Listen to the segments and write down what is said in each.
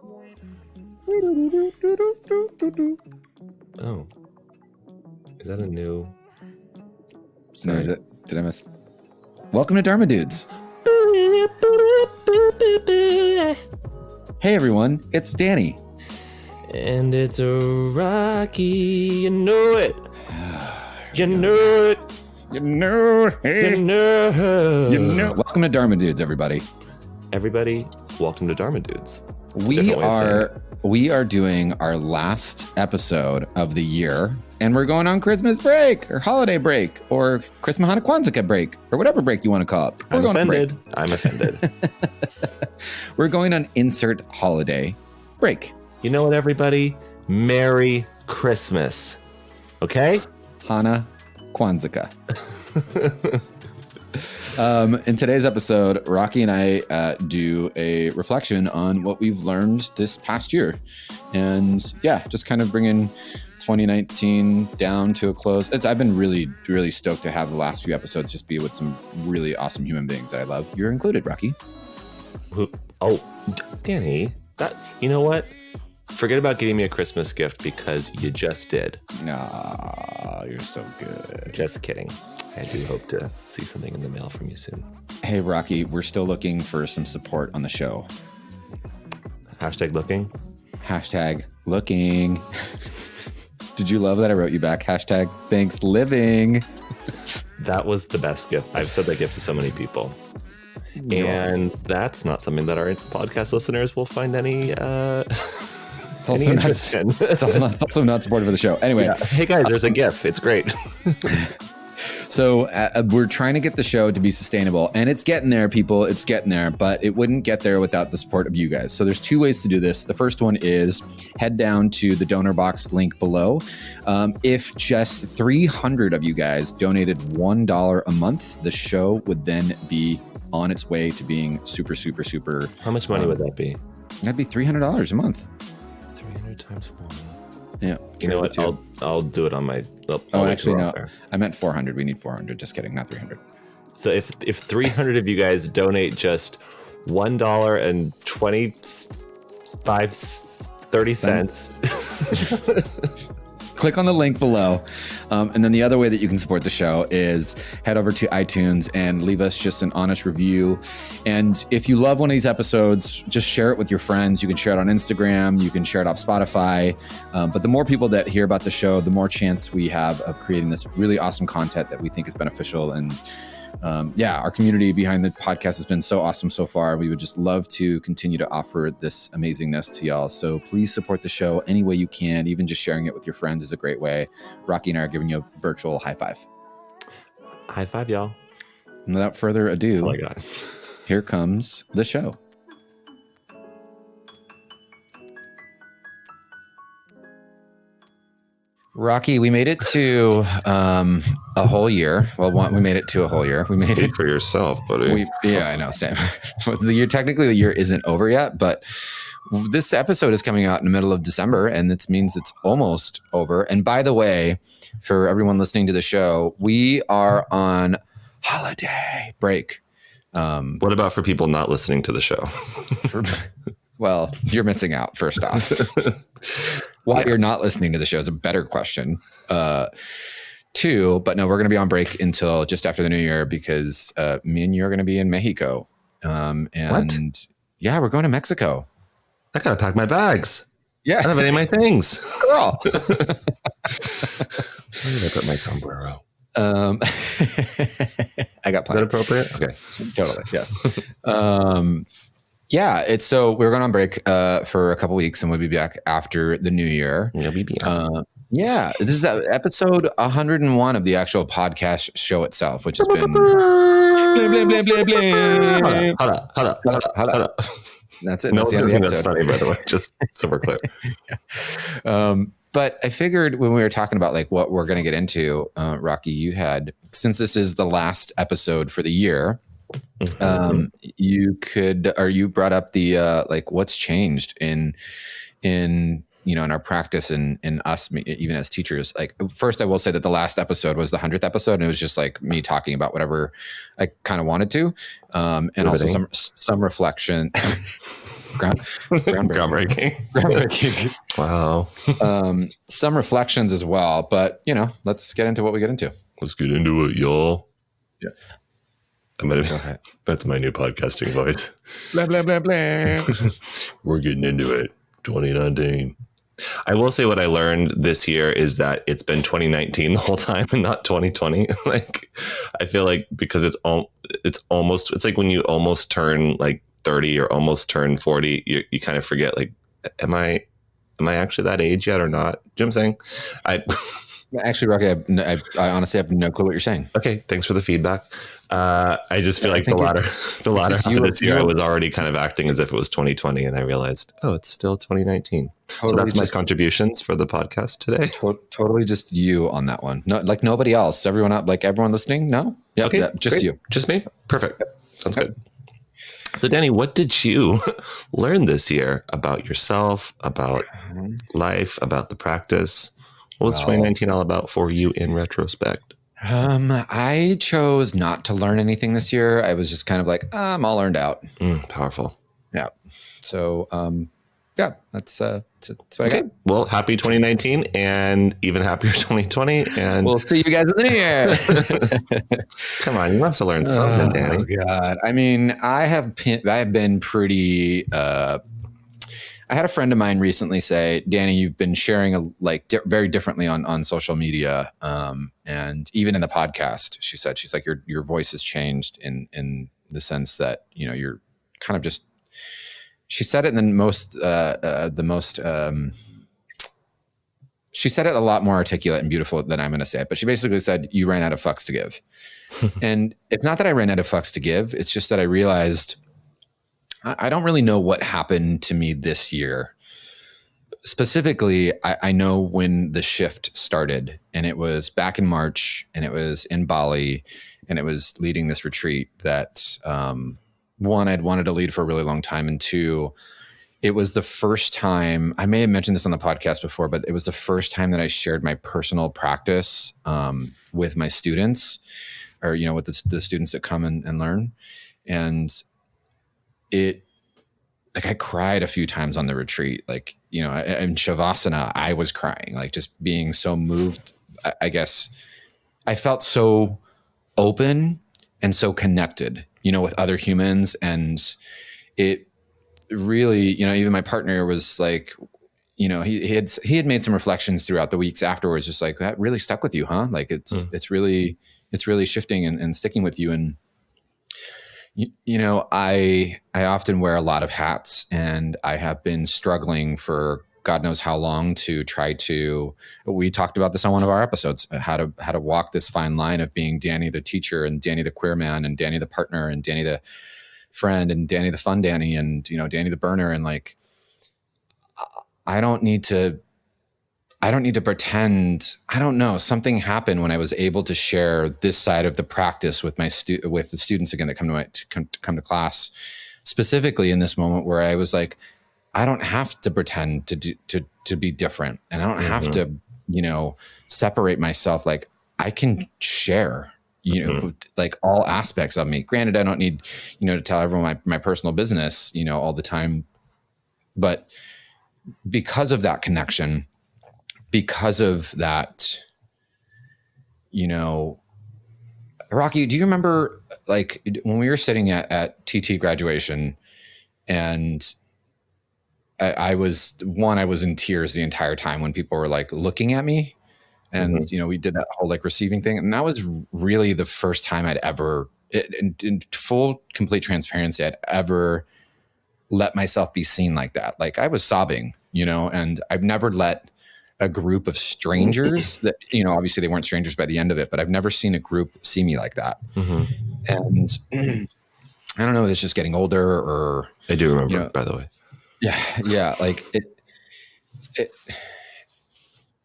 Oh, is that a new? No, did I miss? Welcome to Dharma Dudes. Hey everyone, it's Danny. And it's a Rocky, you know it. You know it. You know, hey. You know. You know. Welcome to Dharma Dudes, everybody. Everybody, welcome to Dharma Dudes. We are doing our last episode of the year, and we're going on Christmas break or holiday break or Christmas Hanukkah break or whatever break you want to call it. I'm offended. I'm offended. We're going on insert holiday break. You know what, everybody? Merry Christmas. Okay? Hana Kwanzaa. In today's episode, Rocky and I do a reflection on what we've learned this past year. And yeah, just kind of bringing 2019 down to a close. I've been really, really stoked to have the last few episodes just be with some really awesome human beings that I love. You're included, Rocky. Oh, Danny, you know what? Forget about getting me a Christmas gift because you just did. Aw, you're so good. Just kidding. I do hope to see something in the mail from you soon. Hey, Rocky, we're still looking for some support on the show. Hashtag looking. Hashtag looking. Did you love that I wrote you back? Hashtag thanks living. That was the best gift. I've said that gift to so many people. And that's not something that our podcast listeners will find any it's also not supportive of the show. Anyway. Yeah. Hey guys, there's a GIF. It's great. So we're trying to get the show to be sustainable, and it's getting there, people. It's getting there, but it wouldn't get there without the support of you guys. So there's two ways to do this. The first one is head down to the donor box link below. If just 300 of you guys donated $1 a month, the show would then be on its way to being super, super, super. How much money would that be? That'd be $300 a month. 300 times 1. Yeah. You know what? I'll do it on my. Actually, no. I meant 400. We need 400. Just kidding. Not 300. So if 300 of you guys donate just $1.25 click on the link below. And then the other way that you can support the show is head over to iTunes and leave us just an honest review. And if you love one of these episodes, just share it with your friends. You can share it on Instagram. You can share it off Spotify. But the more people that hear about the show, the more chance we have of creating this really awesome content that we think is beneficial. And our community behind the podcast has been so awesome so far. We would just love to continue to offer this amazingness to y'all. So please support the show any way you can. Even just sharing it with your friends is a great way. Rocky and I are giving you a virtual high five. High five, y'all. And without further ado, that's all I got. Here comes the show. Rocky, we made it to a whole year. Well, we made it to a whole year. We made Speak it for yourself, buddy. Yeah, I know, Sam. Technically, the year isn't over yet, but this episode is coming out in the middle of December, and it means it's almost over. And by the way, for everyone listening to the show, we are on holiday break. What about for people not listening to the show? Well, you're missing out, first off. Why you're not listening to the show is a better question. Two, but no, we're going to be on break until just after the new year because me and you are going to be in Mexico. What? Yeah, we're going to Mexico. I got to pack my bags. Yeah. I don't have any of my things. Girl. Where did I put my sombrero? I got plenty. Is that appropriate? Okay. Totally. Yes. Yeah, so we're going on break for a couple weeks, and we'll be back after the new year. Yeah, this is episode 101 of the actual podcast show itself, which has been. Hold up. That's it. No, that's the end of the episode. That's funny, by the way. Just so we're clear. Yeah. But I figured when we were talking about like what we're going to get into, Rocky, you had, since this is the last episode for the year. You brought up the like what's changed in our practice and in us, even as teachers. Like, first I will say that the last episode was the 100th episode, and it was just like me talking about whatever I kind of wanted to, and also some reflection. Groundbreaking. Wow. Some reflections as well, but let's get into what we get into. Let's get into it, y'all. Yeah. That's my new podcasting voice. Blah, blah, blah, blah. We're getting into it. 2019. I will say what I learned this year is that it's been 2019 the whole time and not 2020. Like, I feel like because it's like when you almost turn like 30 or almost turn 40, you kind of forget, like, am I actually that age yet or not? Do you know what I'm saying? Actually, Rocky, I honestly have no clue what you're saying. Okay, thanks for the feedback. I just feel like the latter half of this year, I was already kind of acting as if it was 2020, and I realized, it's still 2019. Totally, so that's my contributions for the podcast today. Totally just you on that one. No, like nobody else. Everyone listening? No? Yeah, okay, just great. You. Just me? Perfect. Sounds good. So, Danny, what did you learn this year about yourself, about life, about the practice? What was 2019 all about for you in retrospect? I chose not to learn anything this year. I was just kind of like, I'm all learned out. Powerful. Yeah. So, that's what I got. Well, happy 2019 and even happier 2020. And we'll see you guys in the new year. Come on, you must have learned something, Danny. Oh God. I mean, I have been pretty, I had a friend of mine recently say, Danny, you've been sharing very differently on social media. And even in the podcast, she's like, your voice has changed in the sense that, you're kind of just, she said it in she said it a lot more articulate and beautiful than I'm going to say it, but she basically said, you ran out of fucks to give. And it's not that I ran out of fucks to give. It's just that I realized I don't really know what happened to me this year. Specifically, I know when the shift started, and it was back in March, and it was in Bali, and it was leading this retreat that, one, I'd wanted to lead for a really long time, and two, it was the first time, I may have mentioned this on the podcast before, but it was the first time that I shared my personal practice with my students, or, with the students that come and learn. And I cried a few times on the retreat. Like, in Shavasana, I was crying, like just being so moved. I guess I felt so open and so connected, with other humans. And it really, even my partner was like, he had made some reflections throughout the weeks afterwards, just like, that really stuck with you, huh? Like it's really shifting and sticking with you. And, I often wear a lot of hats, and I have been struggling for God knows how long to try to, we talked about this on one of our episodes, how to walk this fine line of being Danny the teacher, and Danny the queer man, and Danny the partner, and Danny the friend, and Danny the fun Danny, and, Danny the burner. And like, I don't need to pretend. I don't know. Something happened when I was able to share this side of the practice with with the students again that come to class, specifically in this moment where I was like, I don't have to pretend to be different, and I don't have to, separate myself. Like, I can share, like all aspects of me. Granted, I don't need, to tell everyone my personal business, all the time, but because of that connection, because of that, Rocky, do you remember like when we were sitting at TT graduation, and I was in tears the entire time when people were like looking at me, and, we did that whole like receiving thing. And that was really the first time I'd ever, in full, complete transparency, I'd ever let myself be seen like that. Like, I was sobbing, and I've never let a group of strangers that, obviously they weren't strangers by the end of it, but I've never seen a group see me like that. And I don't know, it's just getting older, or I do remember, by the way. Yeah. Like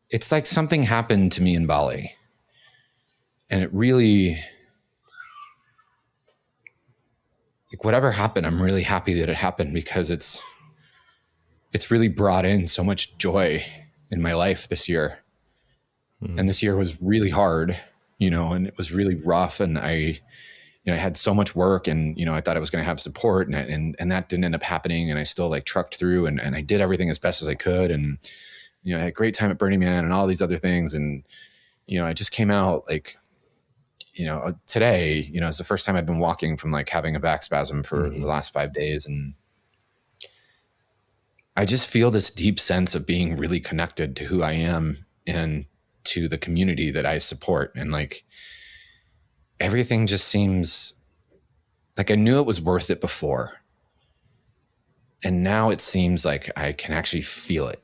it's like something happened to me in Bali, and it really, like, whatever happened, I'm really happy that it happened, because it's really brought in so much joy in my life this year. And this year was really hard, and it was really rough. And I I had so much work, and, I thought I was going to have support, and that didn't end up happening. And I still like trucked through, and I did everything as best as I could. And, I had a great time at Burning Man and all these other things. And, I just came out like, today, it's the first time I've been walking from like having a back spasm for the last 5 days. And I just feel this deep sense of being really connected to who I am and to the community that I support. And like, everything just seems like I knew it was worth it before. And now it seems like I can actually feel it.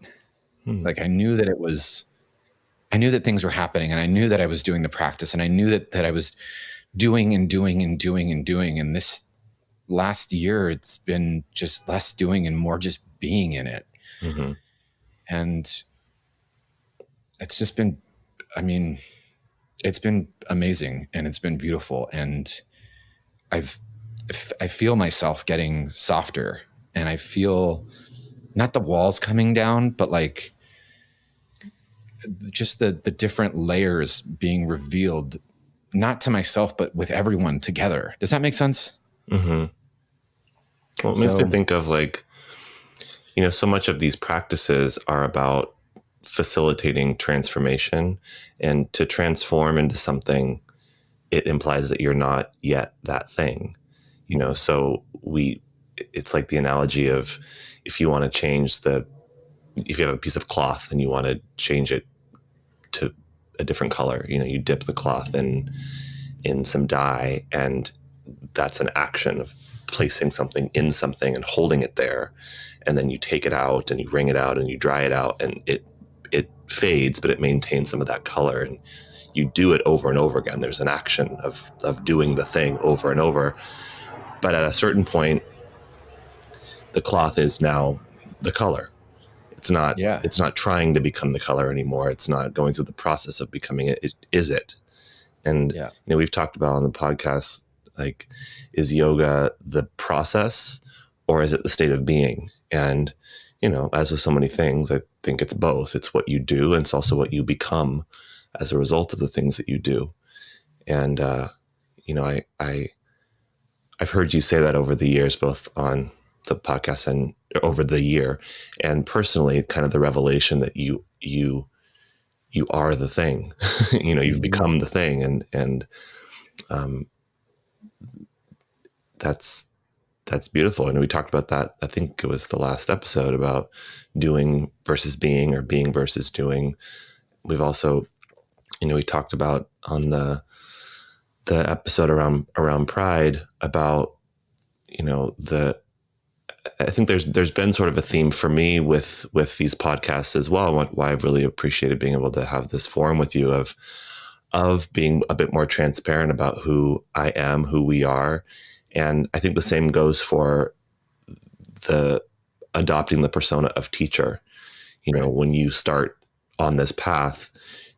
Like I knew that things were happening, and I knew that I was doing the practice, and I knew that I was doing and doing and doing and doing. And this last year, it's been just less doing and more just being in it. Mm-hmm. And it's just been, it's been amazing, and it's been beautiful. And I feel myself getting softer, and I feel not the walls coming down, but like just the different layers being revealed, not to myself, but with everyone together. Does that make sense? Mm-hmm. Well, it makes me think of like, so much of these practices are about facilitating transformation, and to transform into something, it implies that you're not yet that thing, so it's like the analogy of if you want to change if you have a piece of cloth and you want to change it to a different color, you dip the cloth in some dye, and that's an action of placing something in something and holding it there. And then you take it out and you wring it out and you dry it out, and it fades, but it maintains some of that color. And you do it over and over again. There's an action of doing the thing over and over. But at a certain point, the cloth is now the color. It's not trying to become the color anymore. It's not going through the process of becoming it. It is it. And, we've talked about on the podcast, like, is yoga the process or is it the state of being? And, as with so many things, I think it's both. It's what you do, and it's also what you become as a result of the things that you do. And, I've heard you say that over the years, both on the podcast and over the year, and personally, kind of the revelation that you are the thing. You've become the thing, and that's beautiful. And we talked about that. I think it was the last episode about doing versus being, or being versus doing. We've also, we talked about on the episode around pride about, I think there's been sort of a theme for me with these podcasts as well. Why I've really appreciated being able to have this forum with you of being a bit more transparent about who I am, who we are. And I think the same goes for the adopting the persona of teacher. When you start on this path,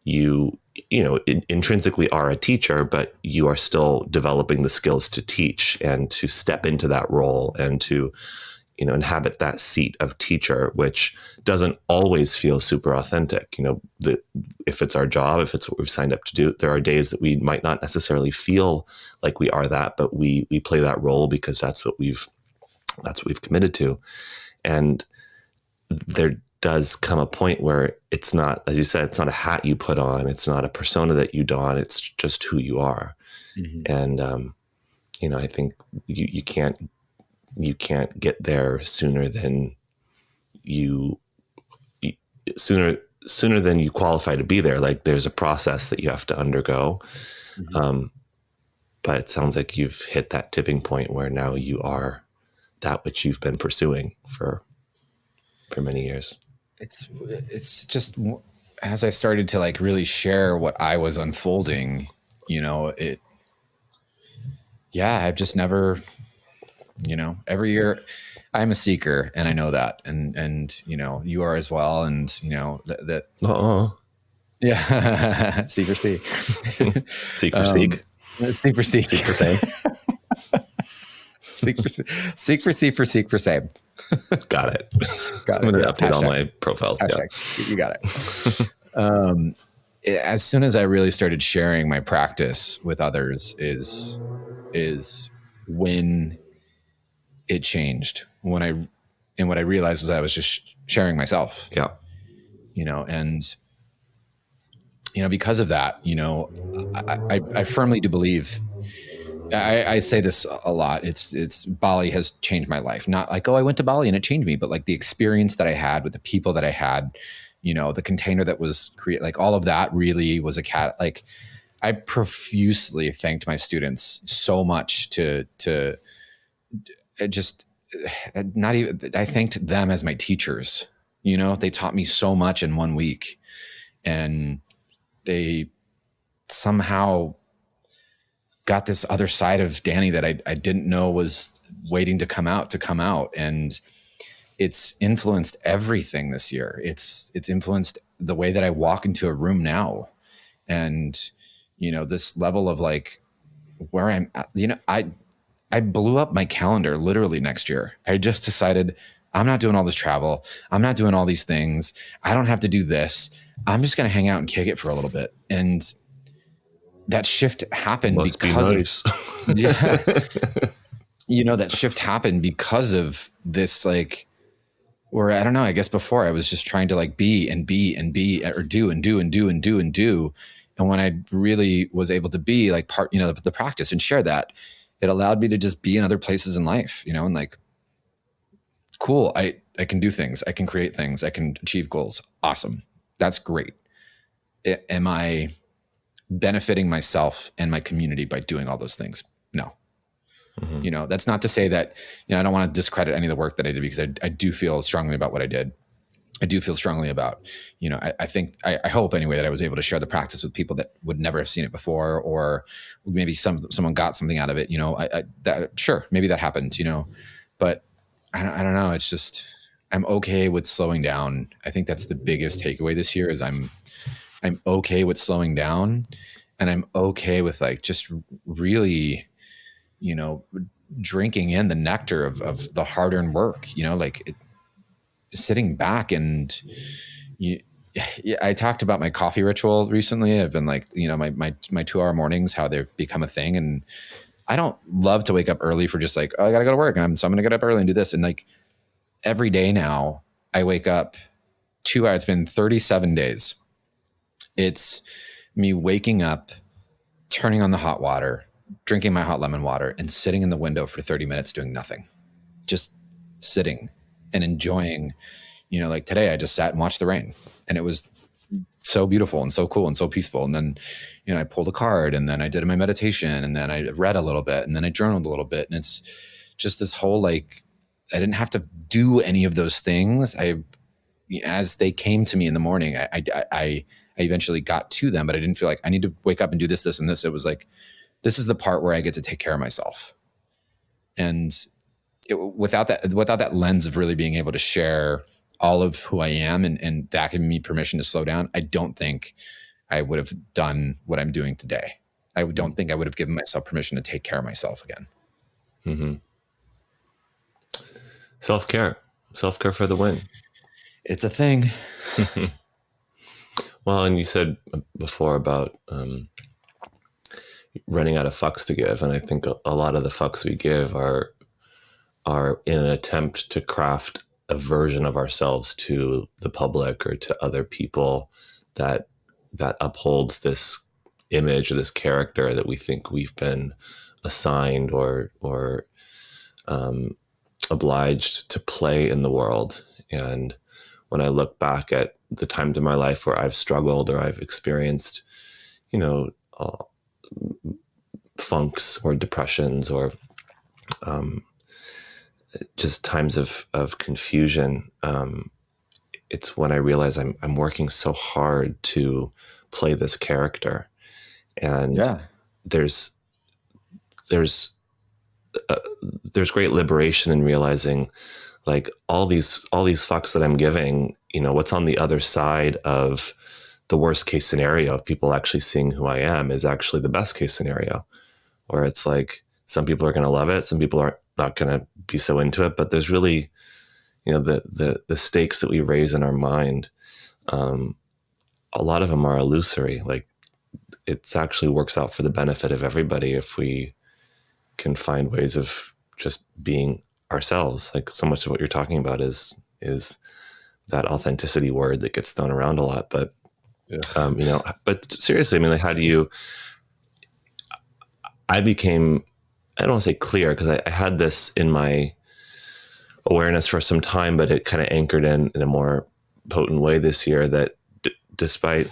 you intrinsically are a teacher, but you are still developing the skills to teach and to step into that role and to, inhabit that seat of teacher, which doesn't always feel super authentic. If it's our job, if it's what we've signed up to do, there are days that we might not necessarily feel like we are that, but we play that role because that's what we've committed to. And there does come a point where it's not, as you said, it's not a hat you put on. It's not a persona that you don. It's just who you are. Mm-hmm. And, I think you can't get there sooner than sooner than you qualify to be there. Like, there's a process that you have to undergo. Mm-hmm. But it sounds like you've hit that tipping point where now you are that which you've been pursuing for many years. It's just, as I started to like really share what I was unfolding, I've just never, every year I'm a seeker, and I know that, and you are as well. And, yeah, seek or seek, seek or seek, seek for seek, seek for same. Seek for same. Got it. Got I'm going to it. update all my profiles. Hashtag. You got it. As soon as I really started sharing my practice with others, is is when it changed, and what I realized was I was just sharing myself, Yeah. and because of that, I firmly do believe. I say this a lot. It's Bali has changed my life. Not like, oh, I went to Bali and it changed me, but like the experience that I had with the people that I had, the container that was created, like all of that really was like I profusely thanked my students so much to just not even, I thanked them as my teachers. They taught me so much in 1 week, and they somehow got this other side of Danny that I didn't know was waiting to come out. And it's influenced everything this year. It's influenced the way that I walk into a room now. And, this level of like where I'm at, I blew up my calendar literally next year. I just decided I'm not doing all this travel. I'm not doing all these things. I don't have to do this. I'm just going to hang out and kick it for a little bit. And that shift happened Must because be nice. of, that shift happened because of this, like, where I don't know, I guess before I was just trying to like be and be and be, or do and do and do and do and do. And when I really was able to be like part, the practice and share that, it allowed me to just be in other places in life, and like, cool. I can do things. I can create things. I can achieve goals. Awesome. That's great. Am I benefiting myself and my community by doing all those things? No. Mm-hmm. That's not to say that, I don't want to discredit any of the work that I did, because I do feel strongly about what I did. I do feel strongly about, I think, I hope anyway, that I was able to share the practice with people that would never have seen it before, or maybe someone got something out of it. Sure, maybe that happened, but I don't know. It's just, I'm okay with slowing down. I think that's the biggest takeaway this year is I'm okay with slowing down, and I'm okay with like, just really, drinking in the nectar of the hard-earned work, sitting back and I talked about my coffee ritual recently. I've been like, my 2-hour mornings, how they've become a thing. And I don't love to wake up early for just like, oh, I gotta go to work, and so I'm gonna get up early and do this. And like every day now I wake up 2 hours. It's been 37 days. It's me waking up, turning on the hot water, drinking my hot lemon water, and sitting in the window for 30 minutes doing nothing, just sitting and enjoying. Like today I just sat and watched the rain, and it was so beautiful and so cool and so peaceful. And then, I pulled a card, and then I did my meditation, and then I read a little bit, and then I journaled a little bit. And it's just this whole, like, I didn't have to do any of those things. As they came to me in the morning, I eventually got to them, but I didn't feel like I need to wake up and do this, this, and this. It was like, this is the part where I get to take care of myself. And without that lens of really being able to share all of who I am, and that giving me permission to slow down, I don't think I would have done what I'm doing today. I don't think I would have given myself permission to take care of myself again. Mm-hmm. Self-care for the win. It's a thing. Well, and you said before about running out of fucks to give. And I think a lot of the fucks we give are in an attempt to craft a version of ourselves to the public or to other people that upholds this image or this character that we think we've been assigned or obliged to play in the world. And when I look back at the times in my life where I've struggled or I've experienced, funks or depressions or just times of confusion, it's when I realize I'm working so hard to play this character, and there's great liberation in realizing, like, all these fucks that I'm giving, what's on the other side of the worst case scenario of people actually seeing who I am is actually the best case scenario, where it's like some people are going to love it, some people are not going to be so into it, but there's really, the stakes that we raise in our mind, a lot of them are illusory. Like, it actually works out for the benefit of everybody if we can find ways of just being ourselves. Like so much of what you're talking about is that authenticity word that gets thrown around a lot. But, but seriously, I mean, like, how do you, I became, I don't want to say clear, because I had this in my awareness for some time, but it kind of anchored in a more potent way this year, that despite,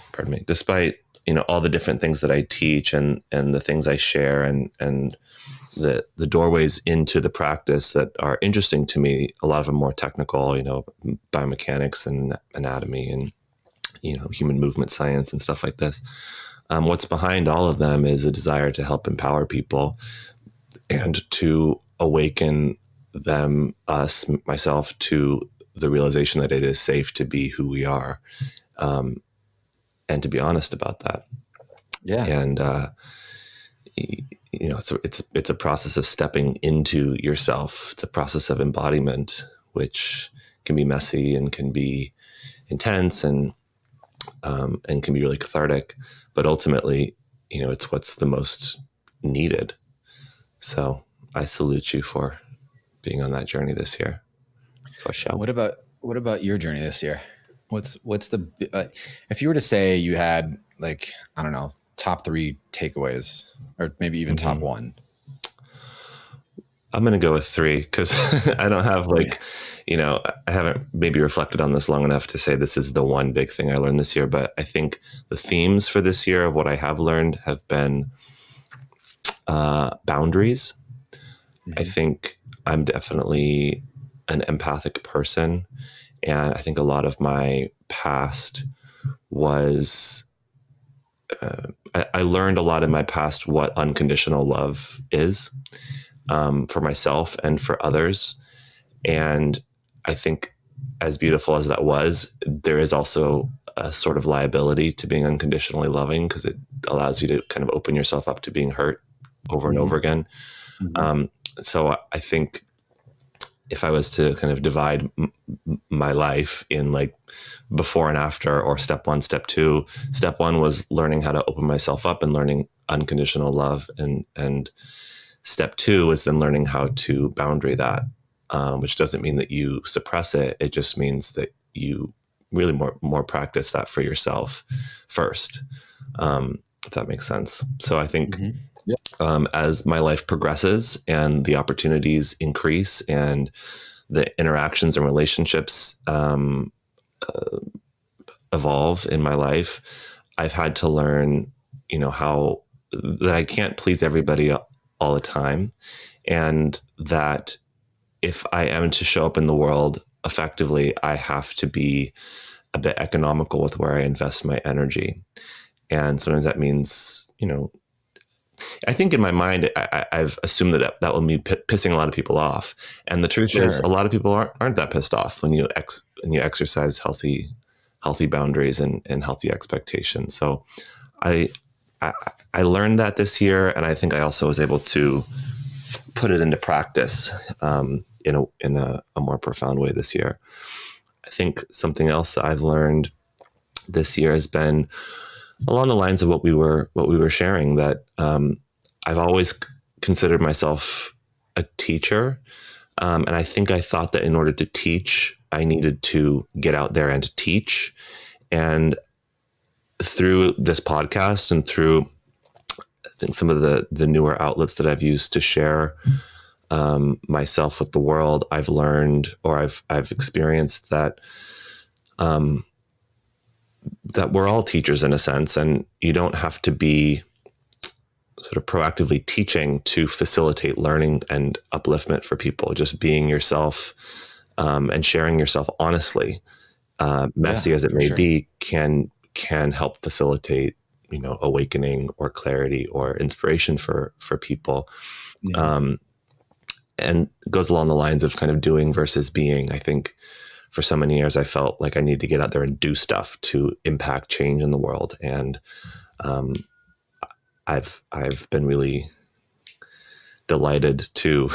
all the different things that I teach and the things I share and the doorways into the practice that are interesting to me, a lot of them more technical, biomechanics and anatomy and, human movement science and stuff like this. What's behind all of them is a desire to help empower people and to awaken them, myself, to the realization that it is safe to be who we are, and to be honest about that. Yeah. And, it's a process of stepping into yourself. It's a process of embodiment, which can be messy and can be intense and can be really cathartic, but ultimately, it's what's the most needed. So I salute you for being on that journey this year. For sure. What about your journey this year? What's the if you were to say you had, like, I don't know, top 3 takeaways, or maybe even top 1? I'm going to go with 3 because I don't have I haven't maybe reflected on this long enough to say this is the one big thing I learned this year. But I think the themes for this year of what I have learned have been boundaries. I think I'm definitely an empathic person. And I think a lot of my past was, I learned a lot in my past what unconditional love is, for myself and for others. And I think, as beautiful as that was, there is also a sort of liability to being unconditionally loving, because it allows you to kind of open yourself up to being hurt over and over again. So I think if I was to kind of divide my life in like before and after, or step 1, step 2, step 1 was learning how to open myself up and learning unconditional love. And step 2 is then learning how to boundary that, which doesn't mean that you suppress it. It just means that you really more practice that for yourself first, if that makes sense. So I think as my life progresses and the opportunities increase and the interactions and relationships evolve in my life, I've had to learn, how that I can't please everybody all the time, and that if I am to show up in the world effectively, I have to be a bit economical with where I invest my energy. And sometimes that means, I think in my mind, I've assumed that will be pissing a lot of people off. And the truth is, a lot of people aren't that pissed off when you exercise healthy boundaries and healthy expectations. So I learned that this year, and I think I also was able to put it into practice in a more profound way this year. I think something else that I've learned this year has been along the lines of what we were sharing, that I've always considered myself a teacher. And I think I thought that in order to teach, I needed to get out there and teach. And through this podcast and through, I think, some of the newer outlets that I've used to share myself with the world, I've learned, or I've experienced that that we're all teachers in a sense, and you don't have to be sort of proactively teaching to facilitate learning and upliftment for people. Just being yourself and sharing yourself honestly, messy as it may be, can help facilitate, awakening or clarity or inspiration for people. And goes along the lines of kind of doing versus being. I think for so many years, I felt like I need to get out there and do stuff to impact change in the world. And I've been really delighted to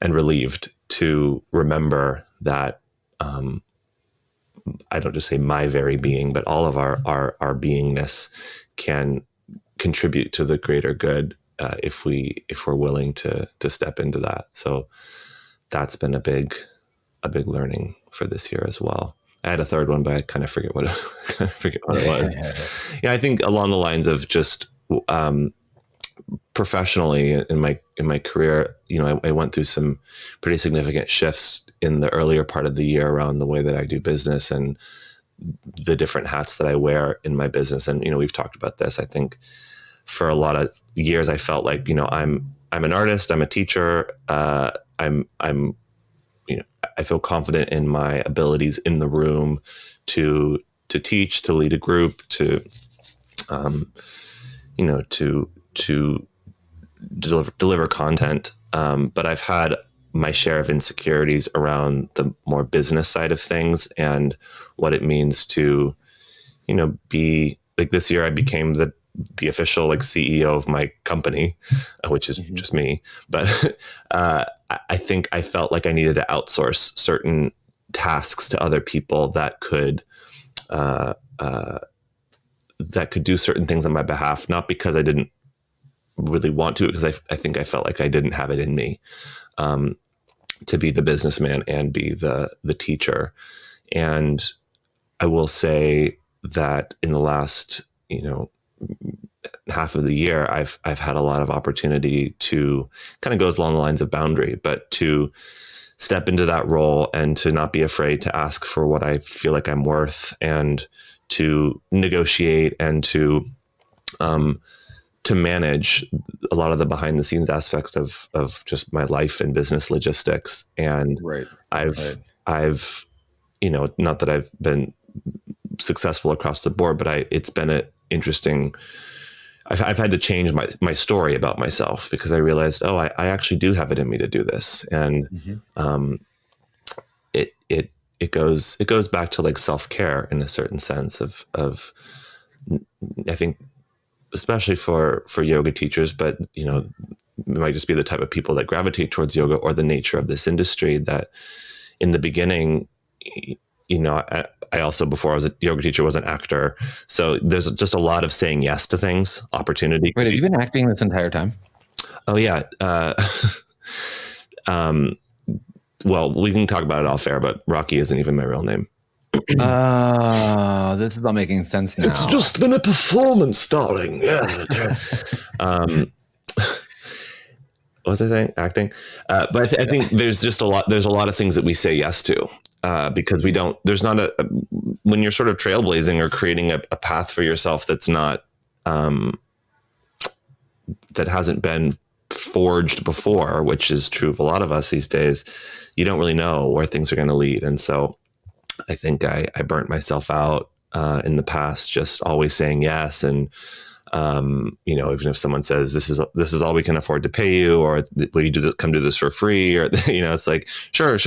and relieved to remember that I don't just say my very being, but all of our beingness can contribute to the greater good if we're willing to step into that. So that's been a big learning for this year as well. I had a third one, but I kind of forget what it was. Yeah, I think along the lines of just professionally in my career, I went through some pretty significant shifts in the earlier part of the year around the way that I do business and the different hats that I wear in my business. And we've talked about this. I think for a lot of years, I felt like I'm an artist, I'm a teacher, I'm I feel confident in my abilities in the room to teach, to lead a group, to to deliver content. But I've had my share of insecurities around the more business side of things and what it means to, be like this year I became the official CEO of my company, which is just me. But I think I felt like I needed to outsource certain tasks to other people that could do certain things on my behalf, not because I didn't really want to, because I think I felt like I didn't have it in me to be the businessman and be the teacher. And I will say that in the last, half of the year, I've had a lot of opportunity to kind of goes along the lines of boundary, but to step into that role and to not be afraid to ask for what I feel like I'm worth, and to negotiate and to manage a lot of the behind the scenes aspects of just my life and business logistics. And I've, not that I've been successful across the board, but it's been an interesting, I've had to change my story about myself, because I realized, I actually do have it in me to do this. And it goes back to like self-care in a certain sense of I think, especially for yoga teachers, but it might just be the type of people that gravitate towards yoga, or the nature of this industry, that in the beginning, I also, before I was a yoga teacher, was an actor. So there's just a lot of saying yes to things, opportunity. Wait, have you been acting this entire time? Oh yeah. Well, we can talk about it off air, but Rocky isn't even my real name. This is all making sense now. It's just been a performance, darling. Yeah. What was I saying? Acting. But I think there's just a lot of things that we say yes to, because when you're sort of trailblazing or creating a path for yourself that's not, that hasn't been forged before, which is true of a lot of us these days, you don't really know where things are going to lead. And so I think I burnt myself out in the past, just always saying yes. And, even if someone says, this is all we can afford to pay you, or will you come do this for free? Or, it's like, sure.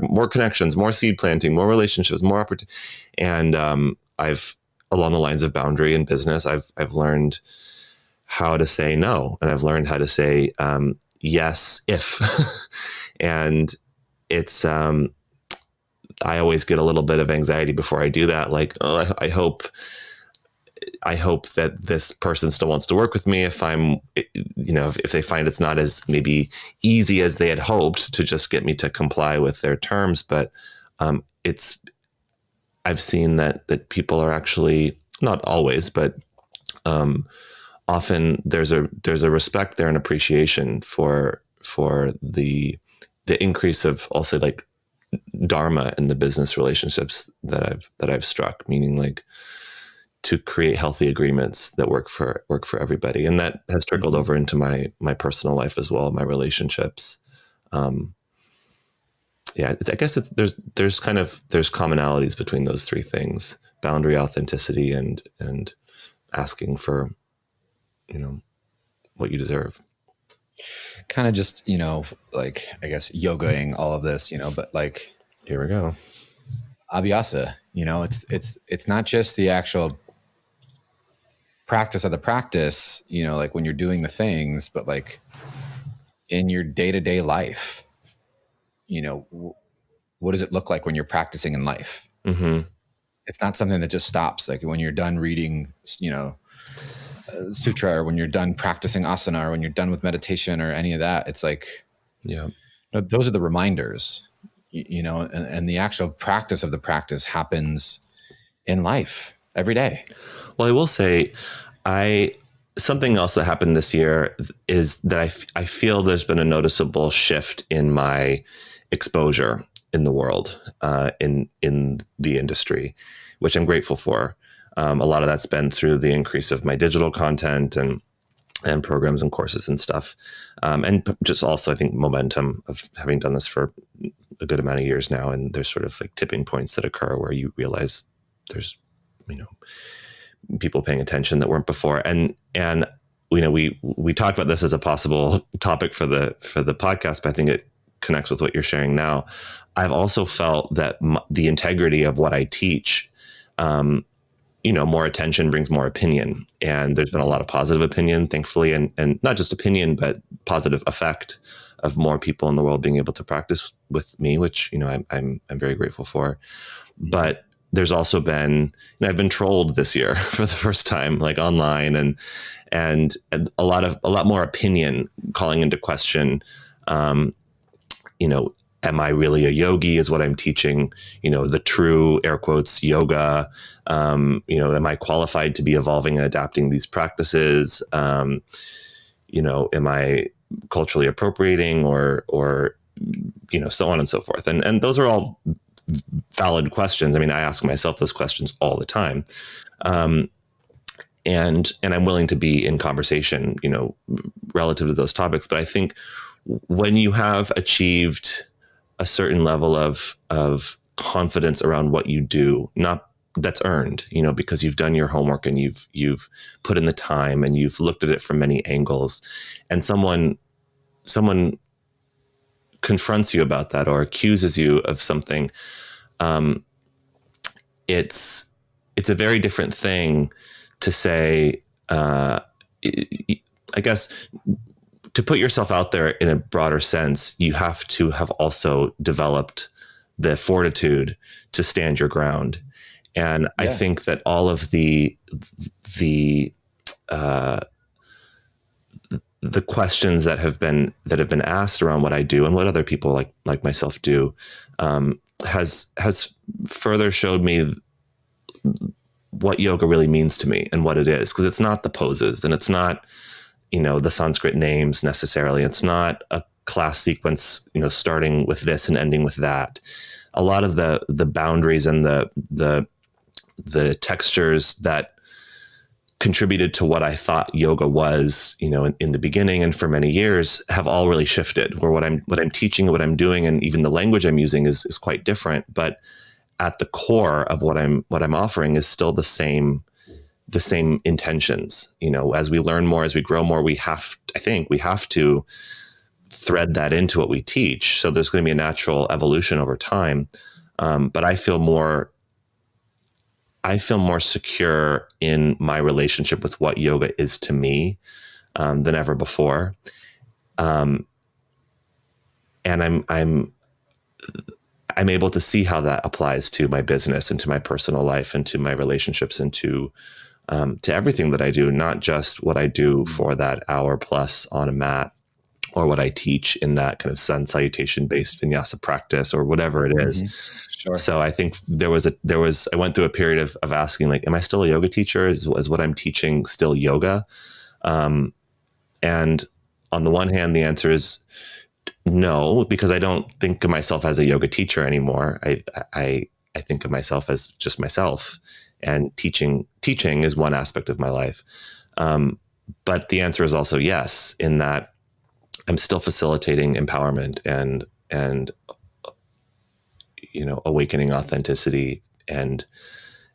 More connections, more seed planting, more relationships, more opportunity. And I've, along the lines of boundary in business, I've learned how to say no. And I've learned how to say yes, if, and it's, I always get a little bit of anxiety before I do that. Like, I hope that this person still wants to work with me. If I'm, if they find it's not as maybe easy as they had hoped to just get me to comply with their terms. But I've seen that people are actually, not always, but often there's a respect there and appreciation for the increase of, I'll say, like, Dharma in the business relationships that I've struck, meaning like to create healthy agreements that work for everybody. And that has trickled over into my personal life as well, my relationships. I guess there's commonalities between those three things: boundary, authenticity, and asking for, what you deserve. Kind of just, like, I guess, yogaing all of this, but like, here we go. Abhyasa, it's not just the actual practice of the practice, like when you're doing the things, but like in your day-to-day life, what does it look like when you're practicing in life? Mm-hmm. It's not something that just stops. Like when you're done reading, sutra, or when you're done practicing asana, or when you're done with meditation or any of that. It's like, Yeah. those are the reminders, and the actual practice of the practice happens in life every day. Well, I will say, something else that happened this year is that I feel there's been a noticeable shift in my exposure in the world, in the industry, which I'm grateful for. A lot of that's been through the increase of my digital content and programs and courses and stuff, and just also I think momentum of having done this for a good amount of years now. And there's sort of like tipping points that occur where you realize there's people paying attention that weren't before. And we talked about this as a possible topic for the podcast, but I think it connects with what you're sharing now. I've also felt that the integrity of what I teach, more attention brings more opinion. And there's been a lot of positive opinion, thankfully, and not just opinion, but positive effect of more people in the world being able to practice with me, which, I'm very grateful for. But there's also been, I've been trolled this year for the first time, like online, and a lot more opinion calling into question, am I really a yogi? Is what I'm teaching, the true air quotes yoga? Am I qualified to be evolving and adapting these practices? Am I culturally appropriating or so on and so forth? And those are all valid questions. I mean, I ask myself those questions all the time. And I'm willing to be in conversation, relative to those topics. But I think when you have achieved a certain level of confidence around what you do, not that's earned, because you've done your homework and you've put in the time and you've looked at it from many angles, and someone confronts you about that or accuses you of something, it's a very different thing to say, I guess, to put yourself out there in a broader sense, you have to have also developed the fortitude to stand your ground. And I think that all of the questions that have been asked around what I do and what other people like myself do, has further showed me what yoga really means to me and what it is. Because it's not the poses, and it's not, the Sanskrit names necessarily. It's not a class sequence, starting with this and ending with that. A lot of the boundaries and the textures that contributed to what I thought yoga was, in the beginning and for many years, have all really shifted. Where what I'm teaching, what I'm doing, and even the language I'm using is quite different. But at the core of what I'm offering is still the same intentions. As we learn more, as we grow more, we have to thread that into what we teach. So there's going to be a natural evolution over time. But I feel more secure in my relationship with what yoga is to me, than ever before. And I'm able to see how that applies to my business and to my personal life and to my relationships and to everything that I do, not just what I do for that hour plus on a mat, or what I teach in that kind of sun salutation based vinyasa practice, or whatever it is. Mm-hmm. Sure. So I think I went through a period of asking, like, am I still a yoga teacher? Is what I'm teaching still yoga? And on the one hand, the answer is no, because I don't think of myself as a yoga teacher anymore. I think of myself as just myself, and teaching is one aspect of my life. But the answer is also yes, in that I'm still facilitating empowerment and awakening authenticity and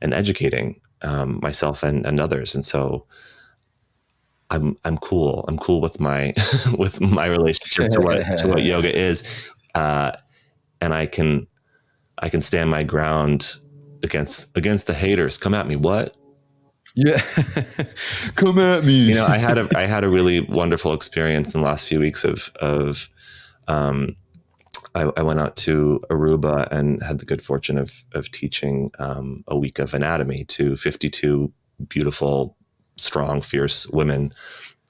educating myself and others. And so I'm cool. I'm cool with my with my relationship to what yoga is, and I can stand my ground against the haters. Come at me, what? Yeah, come at me. I had a really wonderful experience in the last few weeks of I went out to Aruba and had the good fortune of teaching a week of anatomy to 52 beautiful strong, fierce women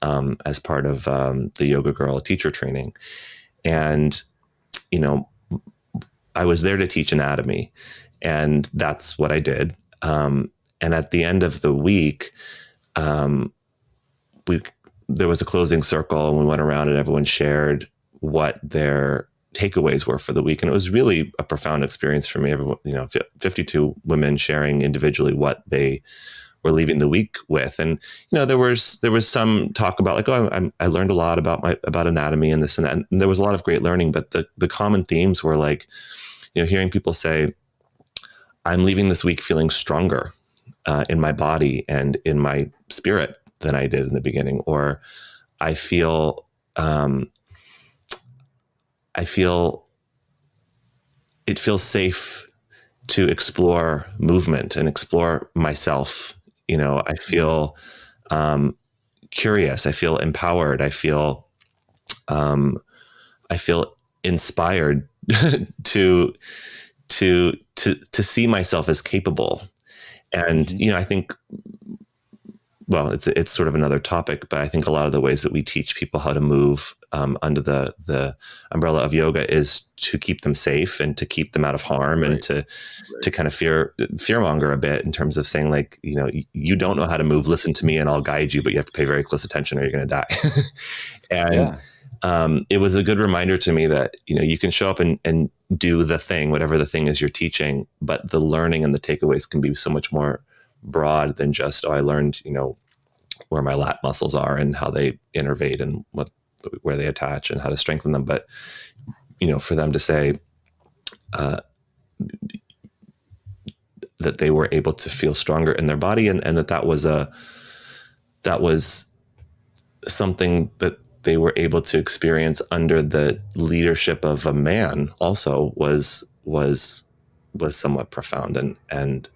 as part of the Yoga Girl teacher training. And, you know, I was there to teach anatomy, and that's what I did. And at the end of the week, there was a closing circle, and we went around and everyone shared what their takeaways were for the week. And it was really a profound experience for me. Everyone, 52 women sharing individually what they were leaving the week with. And, there was some talk about like, I learned a lot about anatomy and this and that. And there was a lot of great learning, but the common themes were like, hearing people say, I'm leaving this week feeling stronger in my body and in my spirit than I did in the beginning. Or I feel it feels safe to explore movement and explore myself. I feel curious. I feel empowered. I feel inspired to see myself as capable. And, I think, well, it's sort of another topic, but I think a lot of the ways that we teach people how to move under the umbrella of yoga is to keep them safe and to keep them out of harm, and to kind of fearmonger a bit in terms of saying like, you don't know how to move, listen to me and I'll guide you, but you have to pay very close attention or you're going to die. And it was a good reminder to me that, you can show up and do the thing, whatever the thing is you're teaching, but the learning and the takeaways can be so much more broad than just, I learned, where my lat muscles are and how they innervate and where they attach and how to strengthen them. But, for them to say that they were able to feel stronger in their body, and that was something that they were able to experience under the leadership of a man also was somewhat profound. And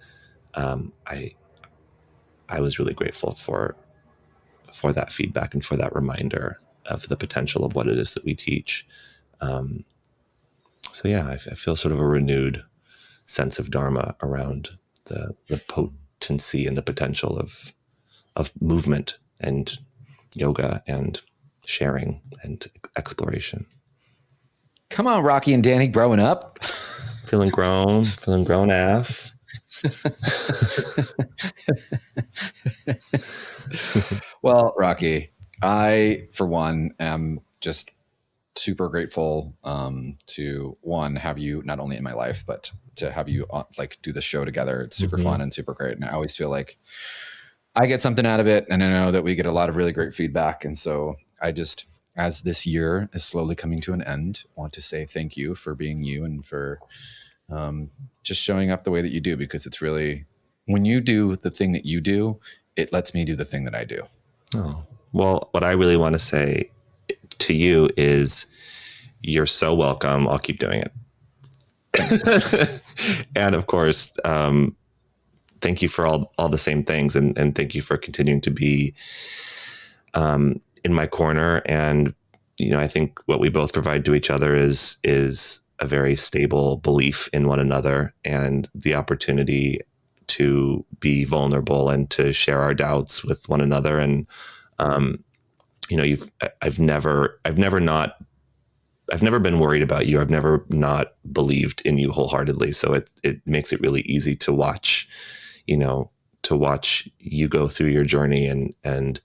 I was really grateful for that feedback and for that reminder of the potential of what it is that we teach. So yeah, I feel sort of a renewed sense of Dharma around the potency and the potential of movement and yoga and sharing and exploration. Come on, Rocky and Danny, growing up. Feeling grown AF. Well, Rocky, I, for one, am just super grateful to have you not only in my life, but to have you do the show together. It's super fun and super great. And I always feel like I get something out of it. And I know that we get a lot of really great feedback. And so I just, as this year is slowly coming to an end, want to say thank you for being you and for just showing up the way that you do, because it's really, when you do the thing that you do, it lets me do the thing that I do. Oh, well, what I really want to say to you is you're so welcome. I'll keep doing it. And of course, thank you for all the same things. And thank you for continuing to be in my corner. And, I think what we both provide to each other is a very stable belief in one another and the opportunity to be vulnerable and to share our doubts with one another. And, I've never been worried about you. I've never not believed in you wholeheartedly. So it makes it really easy to watch, you go through your journey and,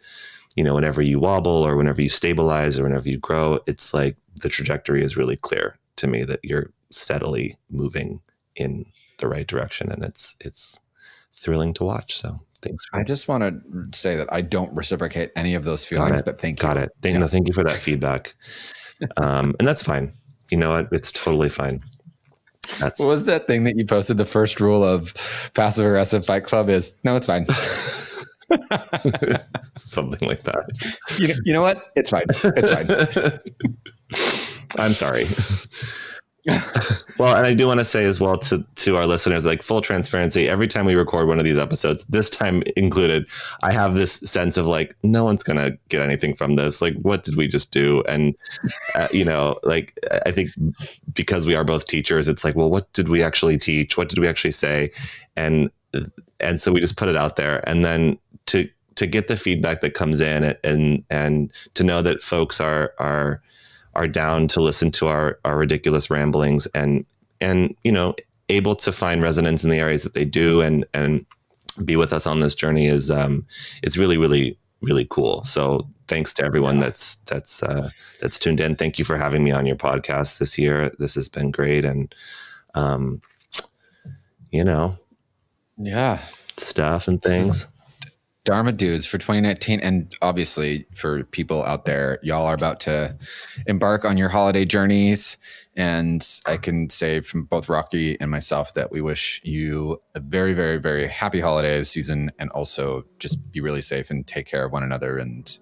whenever you wobble or whenever you stabilize or whenever you grow, it's like the trajectory is really clear to me that you're steadily moving in the right direction, and it's thrilling to watch. So thanks. I just want to say that I don't reciprocate any of those feelings, but thank you. Got it. Thank you for that feedback. And that's fine. You know what? It's totally fine. What was that thing that you posted? The first rule of passive aggressive Fight Club is no, it's fine. Something like that. You know what? It's fine. It's fine. I'm sorry. Well, and I do want to say as well to our listeners, like full transparency, every time we record one of these episodes, this time included, I have this sense of like, no one's going to get anything from this. Like, what did we just do? And, I think because we are both teachers, it's like, well, what did we actually teach? What did we actually say? And so we just put it out there. And then to to get the feedback that comes in, and to know that folks are down to listen to our ridiculous ramblings, and able to find resonance in the areas that they do, and be with us on this journey is it's really, really, really cool. So thanks to everyone that's tuned in. Thank you for having me on your podcast this year. This has been great. And, stuff and things. Dharma dudes for 2019. And obviously for people out there, y'all are about to embark on your holiday journeys. And I can say from both Rocky and myself that we wish you a very, very, very happy holidays season, and also just be really safe and take care of one another. And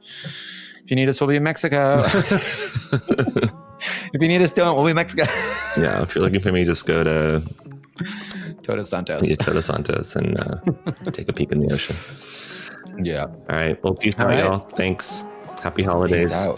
if you need us, we'll be in Mexico. If you need us, don't. We'll be in Mexico. Yeah. If you're looking for me, just go to Todos Santos. Yeah, Todos Santos, and take a peek in the ocean. Yeah. All right. Well, peace out, y'all. Thanks. Happy holidays. Peace out.